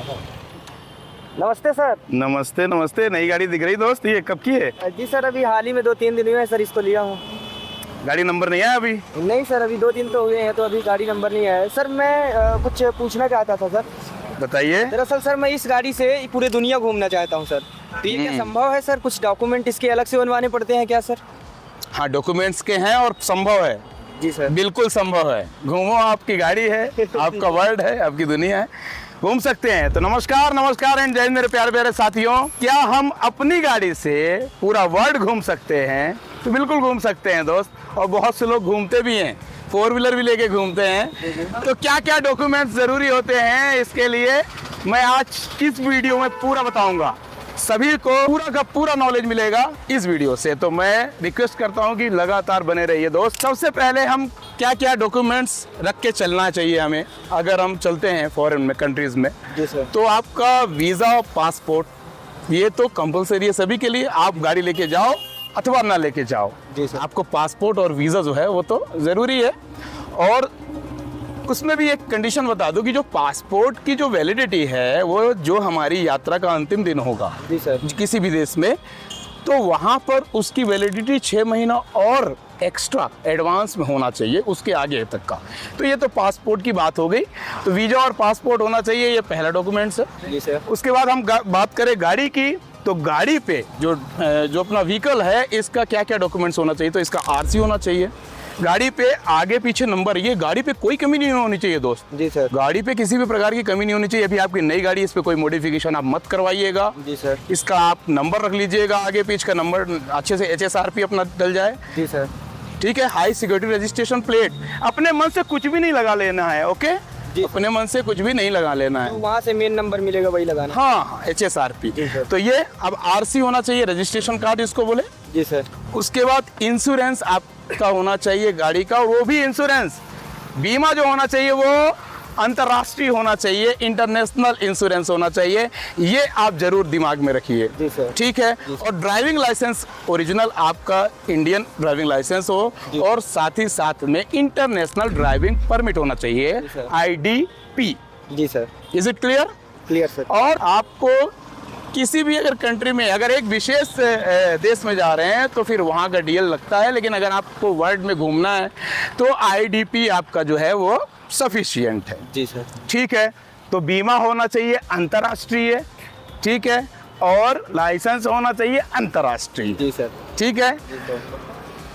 नमस्ते सर। नमस्ते नमस्ते। नई गाड़ी दिख रही दोस्त, ये कब की है? जी सर, अभी हाल ही में 2-3 दिन हुए हैं सर, इसको लिया हूँ। गाड़ी नंबर नहीं आया अभी? नहीं सर, अभी 2 दिन तो हुए हैं, तो अभी गाड़ी नंबर नहीं आया है सर। मैं कुछ पूछना चाहता था सर। बताइए। दरअसल सर, मैं इस गाड़ी से पूरे दुनिया घूमना चाहता हूँ सर। तो ये क्या संभव है सर? कुछ डॉक्यूमेंट इसके अलग से बनवाने पड़ते हैं क्या सर? हाँ, डॉक्यूमेंट्स के हैं और संभव है। जी सर। बिल्कुल संभव है। घूमो, आपकी गाड़ी है, आपका वर्ल्ड है, आपकी दुनिया है, घूम सकते हैं। तो नमस्कार नमस्कार एंड जय हिंद मेरे प्यारे प्यारे साथियों। क्या हम अपनी गाड़ी से पूरा वर्ल्ड घूम सकते हैं? तो बिल्कुल घूम सकते हैं दोस्त, और बहुत से लोग घूमते भी हैं, 4 व्हीलर भी लेके घूमते हैं। तो क्या क्या डॉक्यूमेंट्स ज़रूरी होते हैं इसके लिए मैं आज इस वीडियो में पूरा बताऊंगा। सभी को पूरा का पूरा नॉलेज मिलेगा इस वीडियो से, तो मैं रिक्वेस्ट करता हूं कि लगातार बने रहिए दोस्त। सबसे पहले हम क्या क्या डॉक्यूमेंट्स रख के चलना चाहिए हमें अगर हम चलते हैं फॉरेन में, कंट्रीज में। जी सर। तो आपका वीज़ा और पासपोर्ट, ये तो कंपलसरी है सभी के लिए। आप गाड़ी लेके जाओ अथवा ना लेके जाओ, जी सर। आपको पासपोर्ट और वीज़ा जो है वो तो ज़रूरी है। और उसमें भी एक कंडीशन बता दूं कि जो पासपोर्ट की जो वैलिडिटी है वो जो हमारी यात्रा का अंतिम दिन होगा जी सर। किसी भी देश में, तो वहाँ पर उसकी वैलिडिटी 6 महीना और एक्स्ट्रा एडवांस में होना चाहिए, उसके आगे तक का। तो ये तो पासपोर्ट की बात हो गई। तो वीज़ा और पासपोर्ट होना चाहिए, ये पहला डॉक्यूमेंट्स है। जी सर। उसके बाद हम बात करें गाड़ी की, तो गाड़ी पे जो अपना व्हीकल है इसका क्या क्या डॉक्यूमेंट्स होना चाहिए। तो इसका आरसी होना चाहिए, गाड़ी पे आगे पीछे नंबर, ये गाड़ी पे कोई कमी नहीं होनी चाहिए दोस्त। जी सर। गाड़ी पे किसी भी प्रकार की कमी नहीं होनी चाहिए। अभी आपकी नई गाड़ी, इस पे कोई मॉडिफिकेशन आप मत करवाइएगा। जी सर। इसका आप नंबर रख लीजिएगा, आगे पीछे का नंबर अच्छे से HSRP अपना डल जाए। जी सर। ठीक है। हाई सिक्योरिटी रजिस्ट्रेशन प्लेट, अपने मन से कुछ भी नहीं लगा लेना है। ओके, अपने मन से कुछ भी नहीं लगा लेना है। तो वहाँ से मेन नंबर मिलेगा, वही लगाना। हाँ, HSRP। जी सर। तो ये अब RC होना चाहिए, रजिस्ट्रेशन कार्ड इसको बोले। जी सर। उसके बाद इंश्योरेंस आपका होना चाहिए गाड़ी का, वो भी इंश्योरेंस, बीमा जो होना चाहिए वो अंतर्राष्ट्रीय होना चाहिए, इंटरनेशनल इंश्योरेंस होना चाहिए। ये आप जरूर दिमाग में रखिए। जी सर। ठीक है। और ड्राइविंग लाइसेंस ओरिजिनल आपका इंडियन ड्राइविंग लाइसेंस हो, और साथ ही साथ में इंटरनेशनल ड्राइविंग परमिट होना चाहिए, IDP। जी sir. Is it clear? Clear sir. और आपको किसी भी अगर कंट्री में, अगर एक विशेष देश में जा रहे हैं तो फिर वहाँ का DL लगता है, लेकिन अगर आपको वर्ल्ड में घूमना है तो IDP आपका जो है वो सफिशिएंट है। जी सर। ठीक है। तो बीमा होना चाहिए अंतर्राष्ट्रीय, ठीक है, और लाइसेंस होना चाहिए अंतर्राष्ट्रीय। जी सर। ठीक है। जी सर।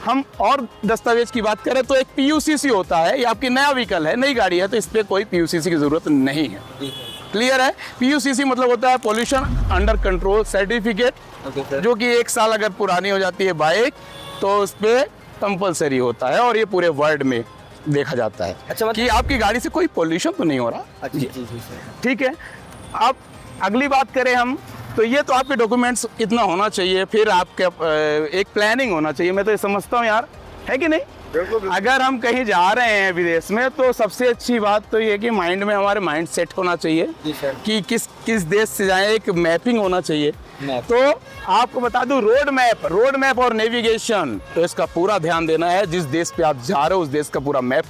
हम और दस्तावेज की बात करें तो एक PUCC होता है। ये आपकी नया व्हीकल है, नई गाड़ी है, तो इस पर कोई PUCC की जरूरत नहीं है। जी सर। क्लियर है? PUCC मतलब होता है pollution under control certificate, okay sir. जो कि 1 साल अगर पुरानी हो जाती है बाइक तो उस पर कंपलसरी होता है, और ये पूरे वर्ल्ड में देखा जाता है। अच्छा, कि आपकी गाड़ी से कोई पोल्यूशन तो नहीं हो रहा। अच्छा। जी जी सर। ठीक है। अब अगली बात करें हम, तो ये तो आपके डॉक्यूमेंट्स इतना होना चाहिए। फिर आपके एक प्लानिंग होना चाहिए। मैं तो ये समझता हूँ यार, है कि नहीं? अगर हम कहीं जा रहे हैं विदेश में तो सबसे अच्छी बात तो ये कि माइंड में हमारे माइंड सेट होना चाहिए जी सर। कि किस देश से जाएं। एक मैपिंग होना चाहिए। मैप। तो आपको बता दूं, रोड मैप और नेविगेशन, तो इसका पूरा ध्यान देना है। जिस देश पे आप जा रहे हो उस देश का पूरा मैप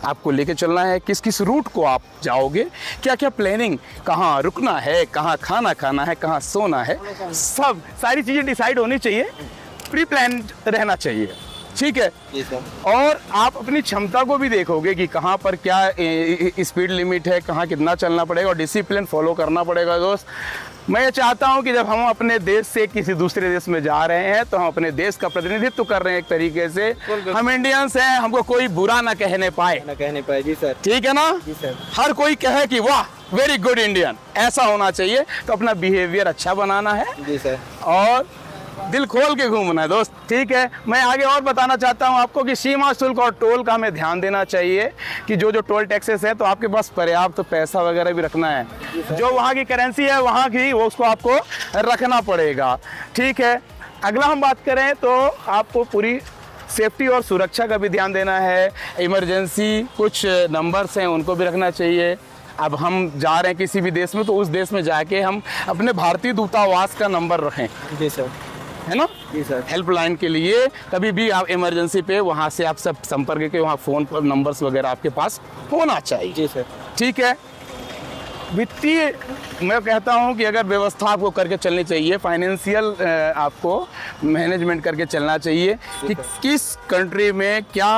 आपको लेके चलना है। किस किस रूट को आप जाओगे, क्या क्या प्लानिंग, कहाँ रुकना है, कहाँ खाना खाना है, कहाँ सोना है, सब सारी चीज़ें डिसाइड होनी चाहिए, प्री प्लान रहना चाहिए। ठीक है। जी सर। और आप अपनी क्षमता को भी देखोगे कि कहाँ पर क्या स्पीड लिमिट है, कहाँ कितना चलना पड़ेगा, और डिसिप्लिन फॉलो करना पड़ेगा दोस्त। मैं ये चाहता हूँ कि जब हम अपने देश से किसी दूसरे देश में जा रहे हैं तो हम अपने देश का प्रतिनिधित्व कर रहे हैं एक तरीके से। हम इंडियंस हैं, हमको कोई बुरा ना कहने पाए। जी सर। ठीक है ना? जी सर। हर कोई कहे कि वाह वेरी गुड इंडियन, ऐसा होना चाहिए। तो अपना बिहेवियर अच्छा बनाना है। जी सर। और दिल खोल के घूमना है दोस्त। ठीक है। मैं आगे और बताना चाहता हूं आपको कि सीमा शुल्क और टोल का हमें ध्यान देना चाहिए कि जो टोल टैक्सेस है, तो आपके पास पर्याप्त पैसा वगैरह भी रखना है। जो वहाँ की करेंसी है वहाँ की, वो उसको आपको रखना पड़ेगा। ठीक है। अगला हम बात करें तो आपको पूरी सेफ्टी और सुरक्षा का भी ध्यान देना है। इमरजेंसी कुछ नंबर्स हैं, उनको भी रखना चाहिए। अब हम जा रहे हैं किसी भी देश में तो उस देश में जाके हम अपने भारतीय दूतावास का नंबर रखें। जी सर। है ना? जी सर। हेल्पलाइन के लिए कभी भी आप इमरजेंसी पे वहाँ से आप सब संपर्क के वहाँ फ़ोन पर नंबर्स वगैरह आपके पास होना चाहिए। जी सर। ठीक है। वित्तीय मैं कहता हूं कि अगर व्यवस्था आपको करके चलनी चाहिए, फाइनेंशियल आपको मैनेजमेंट करके चलना चाहिए कि किस कंट्री में क्या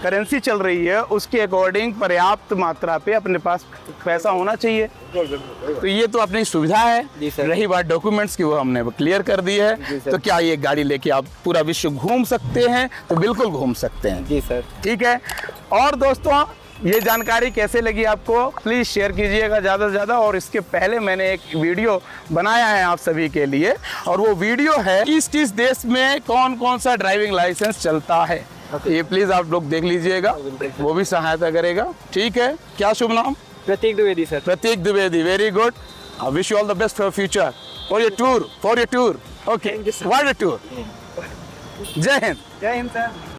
करेंसी चल रही है, उसके अकॉर्डिंग पर्याप्त मात्रा पे अपने पास पैसा होना चाहिए। तो ये तो अपनी सुविधा जी है। सर। रही बात डॉक्यूमेंट्स की, वो हमने क्लियर कर दी जी है। सर। तो क्या ये गाड़ी लेके आप पूरा विश्व घूम सकते हैं? तो बिल्कुल घूम सकते हैं। जी सर। ठीक है। और दोस्तों, ये जानकारी कैसे लगी आपको, प्लीज़ शेयर कीजिएगा ज़्यादा से ज़्यादा। और इसके पहले मैंने एक वीडियो बनाया है आप सभी के लिए, और वो वीडियो है किस देश में कौन कौन सा ड्राइविंग लाइसेंस चलता है। ये प्लीज़ आप लोग देख लीजिएगा, वो भी सहायता करेगा। ठीक है। क्या शुभ नाम? Prateek Dwivedi sir. Prateek Dwivedi, very good. I wish you all the best for future, for your tour, okay, Thank you, sir. World tour. जय हिंद। जय हिंद सर।